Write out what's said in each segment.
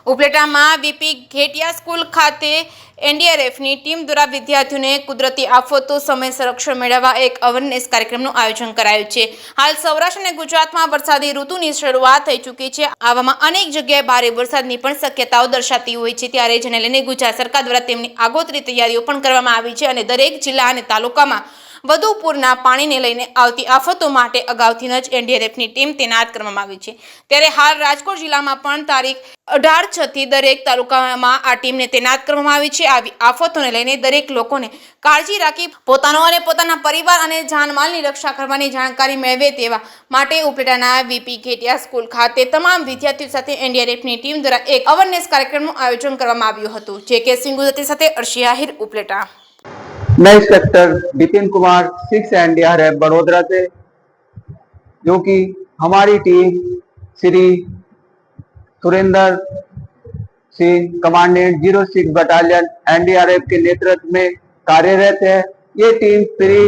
ઉપલેટામાં VP Ghetiya school ખાતે એનડીઆરએફની team દ્વારા વિદ્યાર્થીઓને કુદરતી આફતો સમય સંરક્ષણ મેળવવા એક અવેરનેસ કાર્યક્રમનું આયોજન કરાયું છે। હાલ સૌરાષ્ટ્ર અને ગુજરાતમાં વરસાદી ઋતુની શરૂઆત થઈ ચૂકી છે। આવામાં અનેક જગ્યાએ ભારે વરસાદની પણ શક્યતાઓ દર્શાતી હોય છે, ત્યારે જેને લઈને ગુજરાત સરકાર દ્વારા તેમની આગોતરી તૈયારીઓ પણ કરવામાં આવી છે અને દરેક જિલ્લા અને તાલુકામાં વધુ પૂરના પાણીને લઈને આવતી આફતો માટે અગાઉથી જ એનડીઆરએફની ટીમ તૈનાત કરવામાં આવી છે। ત્યારે હાલ રાજકોટ જિલ્લામાં પણ તારીખ 18/6 થી દરેક તાલુકામાં આ ટીમને તૈનાત કરવામાં આવી છે। આવી આફતોને લઈને દરેક લોકોને કાળજી રાખી પોતાનો અને પોતાના પરિવાર અને જાનમાલની રક્ષા કરવાની જાણકારી મેળવે તેવા માટે ઉપલેટાના વીપી ઘેટિયા સ્કૂલ ખાતે તમામ વિદ્યાર્થીઓ સાથે એનડીઆરએફની ટીમ દ્વારા એક અવેરનેસ કાર્યક્રમનું આયોજન કરવામાં આવ્યું હતું। જે કે સિંગુદતી સાથે અર્શી આહિર, ઉપલેટા। मैं इंस्पेक्टर विपिन कुमार 6 एनडीआरएफ बड़ोदरा से, जो कि हमारी team Shri Surendra Singh commandant 06 battalion NDRF के नेतृत्व में कार्यरत है। ये टीम प्री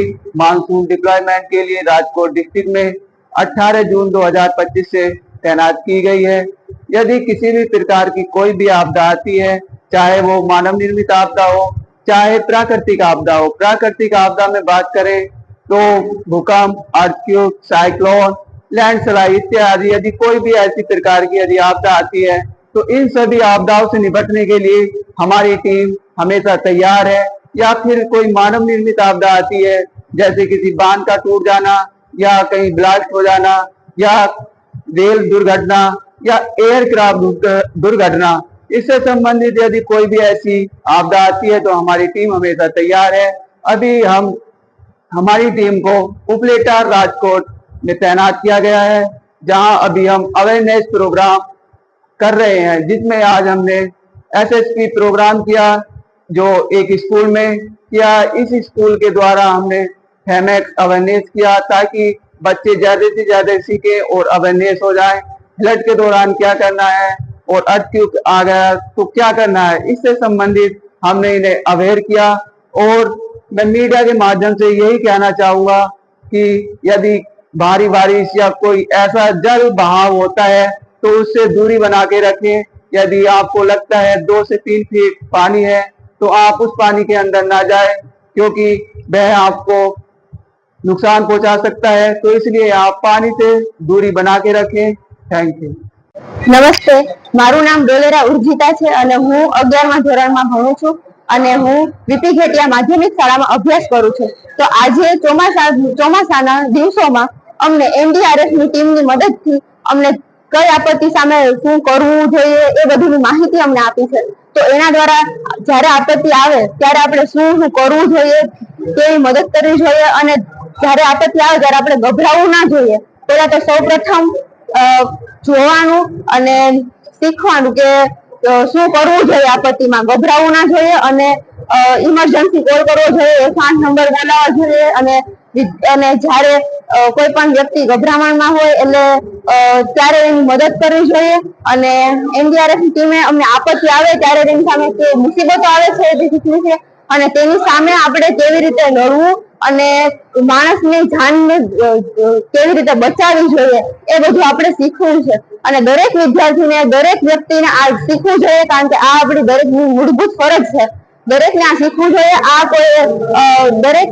मानसून डिप्लॉयमेंट के लिए राजकोट डिस्ट्रिक्ट में 18 जून 2025 से तैनात की गई है। यदि किसी भी प्रकार की कोई भी आपदा आती है, चाहे वो मानव निर्मित आपदा हो चाहे प्राकृतिक आपदा हो। प्राकृतिक आपदा में बात करें तो भूकंप, अर्थक्वेक, साइक्लोन, लैंडस्लाइड इत्यादि यदि कोई भी ऐसी प्रकार की यदि आपदा आती है तो इन सभी आपदाओं से निपटने के लिए हमारी टीम हमेशा तैयार है। या फिर कोई मानव निर्मित आपदा आती है, जैसे किसी बांध का टूट जाना या कहीं ब्लास्ट हो जाना या रेल दुर्घटना या एयरक्राफ्ट दुर्घटना, इससे संबंधित यदि कोई भी ऐसी आपदा आती है तो हमारी टीम हमेशा तैयार है। अभी हमारी टीम को उपलेटा राजकोट में तैनात किया गया है, जहां अभी हम अवेयरनेस प्रोग्राम कर रहे हैं, जिसमें आज हमने एसएसपी प्रोग्राम किया जो एक स्कूल में किया। इस स्कूल के द्वारा हमने फेमेक्स अवेयरनेस किया ताकि बच्चे ज्यादा से ज्यादा सीखे और अवेयरनेस हो जाए। फ्लड के दौरान क्या करना है और अर्थक्वेक आ गया तो क्या करना है, इससे संबंधित हमने इन्हें अवेयर किया। और मैं मीडिया के माध्यम से यही कहना चाहूंगा कि यदि भारी बारिश या कोई ऐसा जल बहाव होता है तो उससे दूरी बना के रखें। यदि आपको लगता है 2 से 3 फीट पानी है तो आप उस पानी के अंदर ना जाए, क्योंकि वह आपको नुकसान पहुंचा सकता है। तो इसलिए आप पानी से दूरी बना के रखें। Thank you. नमस्ते, मारू नाम डोलेरा उर्जिता है અને હું 11મા ધોરણમાં ભણું છું અને હું વીપી ઘેટિયા માધ્યમિક શાળામાં અભ્યાસ કરું છું। તો આજે ચોમાસાના દિવસોમાં અમને એનડીઆરએફ ની ટીમની મદદથી અમને કઈ આપત્તિ સામે શું કરવું જોઈએ એ બધીની માહિતી અમને આપી છે। તો એના દ્વારા જ્યારે આપત્તિ આવે ત્યારે આપણે શું કરવું જોઈએ, કેવી મદદ કરવી જોઈએ અને જ્યારે આપત્તિ આવે ત્યારે આપણે ગભરાવું ના જોઈએ। પહેલા તો સૌપ્રથમ જોવાનું અને શીખવાનું કે શું કરવું જોઈએ, આપત્તિમાં ગભરાવું ના જોઈએ અને ઇમરજન્સી કોલ કરવો જોઈએ, 108 નંબર બોલાવવા જોઈએ અને જ્યારે કોઈ પણ વ્યક્તિ ગભરામણમાં હોય એટલે ત્યારે એની મદદ કરવી જોઈએ। અને એનડીઆરએફ ની ટીમે અમને આપત્તિ આવે ત્યારે તેની સામે કે મુસીબતો આવે છે તે શીખવી છે અને તેની સામે આપણે કેવી રીતે લડવું અને માણસની જાનને કેવી રીતે બચાવવી જોઈએ એ બધું આપણે શીખવું છે। અને દરેક વિદ્યાર્થીને, દરેક વ્યક્તિને આ શીખવું જોઈએ, કારણ કે આ આપણી દરેકની મૂળભૂત ફરજ છે। દરેકને આ શીખવું જોઈએ। આ કોઈ દરેક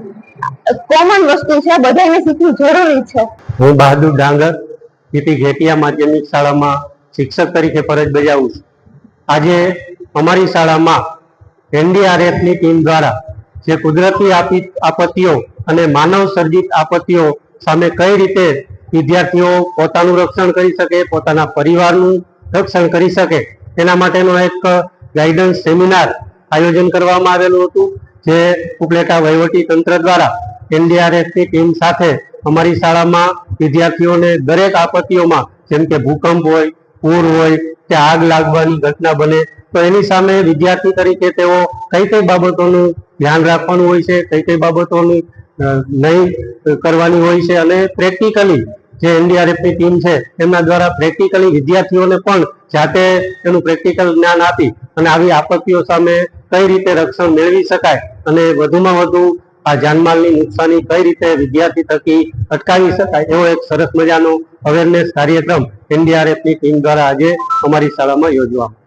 કોમન વસ્તુ છે, બધાને શીખવું જરૂરી છે। હું બહાદુર ડાંગર વીપી ઘેટિયા માધ્યમિક શાળામાં શિક્ષક તરીકે ફરજ બજાવું છું। આજે અમારી શાળામાં એનડીઆરએફની ટીમ દ્વારા જે કુદરતી આપત્તિઓ અને માનવ સર્જિત આપત્તિઓ સામે કઈ રીતે વિદ્યાર્થીઓ પોતાનું રક્ષણ કરી શકે, પોતાના પરિવારનું રક્ષણ કરી શકે, તેના માટેનો એક ગાઈડન્સ સેમિનાર આયોજન કરવામાં આવેલું હતું, જે ઉપલેટા વહીવટી તંત્ર દ્વારા એનડીઆરએફની ટીમ સાથે અમારી શાળામાં વિદ્યાર્થીઓને દરેક આપત્તિઓમાં, જેમ કે ભૂકંપ હોય, પૂર હોય કે આગ લાગવાની ઘટના બને તો એની સામે વિદ્યાર્થી તરીકે તેઓ કઈ કઈ બાબતોનું ધ્યાન રાખવાનું હોય છે, કઈ કઈ બાબતોની નહીં કરવાની હોય છે અને પ્રેક્ટિકલી જે એનડીઆરએફની ટીમ છે એમના દ્વારા પ્રેક્ટિકલી વિદ્યાર્થીઓને પણ જાતે એનું પ્રેક્ટિકલ જ્ઞાન આપી અને આવી આપત્તિઓ સામે કઈ રીતે રક્ષણ મેળવી શકાય અને વધુમાં વધુ આ જાનમાલની નુકસાની કઈ રીતે વિદ્યાર્થી થકી અટકાવી શકાય એવો એક સરસ મજાનો અવેરનેસ કાર્યક્રમ એનડીઆરએફની ટીમ દ્વારા આજે અમારી શાળામાં યોજવામાં